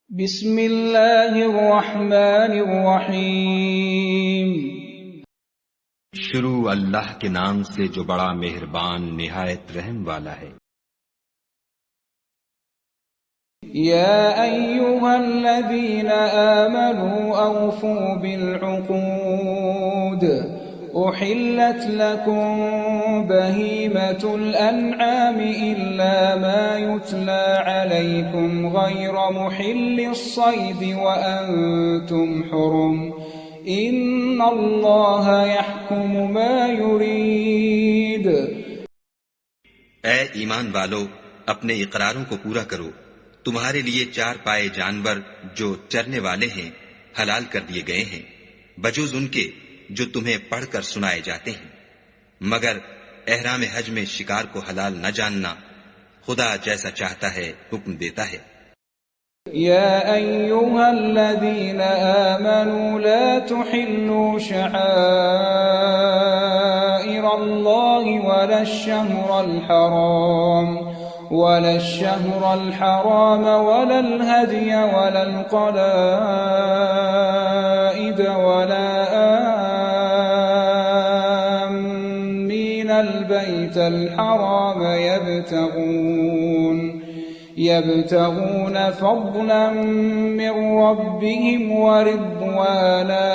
بسم اللہ الرحمن الرحیم۔ شروع اللہ کے نام سے جو بڑا مہربان نہایت رحم والا ہے۔ یا ایھا الذین آمنوا اوفوا بالعقود احلت لکم بہیمۃ الانعام الا ما یتلی علیکم غیر محل الصید وانتم حرم ان اللہ یحکم ما یرید۔ اے ایمان والو، اپنے اقراروں کو پورا کرو۔ تمہارے لیے چار پائے جانور جو چرنے والے ہیں حلال کر دیے گئے ہیں، بجوز ان کے جو تمہیں پڑھ کر سنائے جاتے ہیں، مگر احرام حج میں شکار کو حلال نہ جاننا۔ خدا جیسا چاہتا ہے حکم دیتا ہے۔ یا ایھا الذین آمنوا لا تحلوا شعائر اللہ ولا الشہر الحرام ولا الہدی ولا القلائد ولا آمین البیت الحرام يبتغون فضلا من ربهم ورضوانا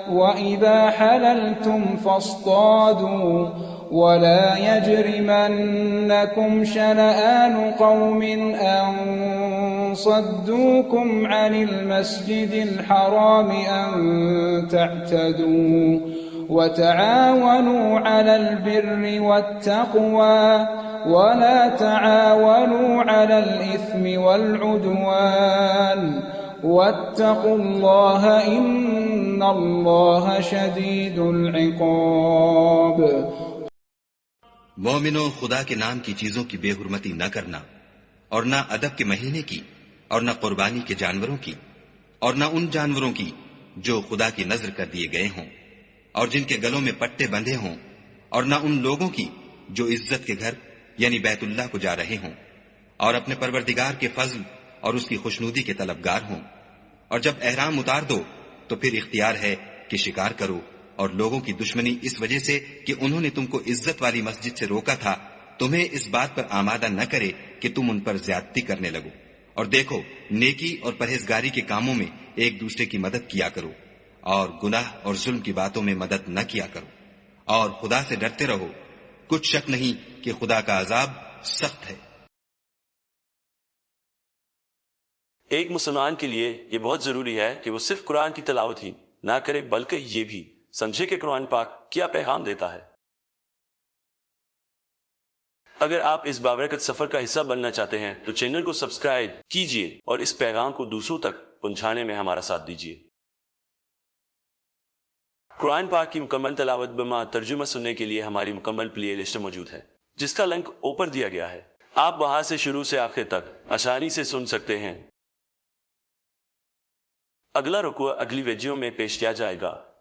وإذا حللتم فاصطادوا ولا يجرمنكم شنآن قوم أن صدوكم عن المسجد الحرام أن تعتدوا وتعاونوا على البر والتقوى ولا تعاونوا على الإثم والعدوان واتقوا الله إن الله شديد العقاب۔ مومنوں، خدا کے نام کی چیزوں کی بے حرمتی نہ کرنا، اور نہ ادب کے مہینے کی، اور نہ قربانی کے جانوروں کی، اور نہ ان جانوروں کی جو خدا کی نذر کر دیے گئے ہوں اور جن کے گلوں میں پٹے بندھے ہوں، اور نہ ان لوگوں کی جو عزت کے گھر یعنی بیت اللہ کو جا رہے ہوں اور اپنے پروردگار کے فضل اور اس کی خوشنودی کے طلبگار ہوں۔ اور جب احرام اتار دو تو پھر اختیار ہے کہ شکار کرو، اور لوگوں کی دشمنی اس وجہ سے کہ انہوں نے تم کو عزت والی مسجد سے روکا تھا تمہیں اس بات پر آمادہ نہ کرے کہ تم ان پر زیادتی کرنے لگو۔ اور دیکھو، نیکی اور پرہیزگاری کے کاموں میں ایک دوسرے کی مدد کیا کرو، اور گناہ اور ظلم کی باتوں میں مدد نہ کیا کرو، اور خدا سے ڈرتے رہو۔ کچھ شک نہیں کہ خدا کا عذاب سخت ہے۔ ایک مسلمان کے لیے یہ بہت ضروری ہے کہ وہ صرف قرآن کی تلاوت ہی نہ کرے، بلکہ یہ بھی سمجھے کہ قرآن پاک کیا پیغام دیتا ہے۔ اگر آپ اس بابرکت سفر کا حصہ بننا چاہتے ہیں تو چینل کو سبسکرائب کیجئے اور اس پیغام کو دوسروں تک پہنچانے میں ہمارا ساتھ دیجئے۔ قرآن پاک کی مکمل تلاوت بما ترجمہ سننے کے لیے ہماری مکمل پلے لسٹ موجود ہے، جس کا لنک اوپر دیا گیا ہے۔ آپ وہاں سے شروع سے آخر تک آسانی سے سن سکتے ہیں۔ اگلا رکوع اگلی ویڈیو میں پیش کیا جائے گا۔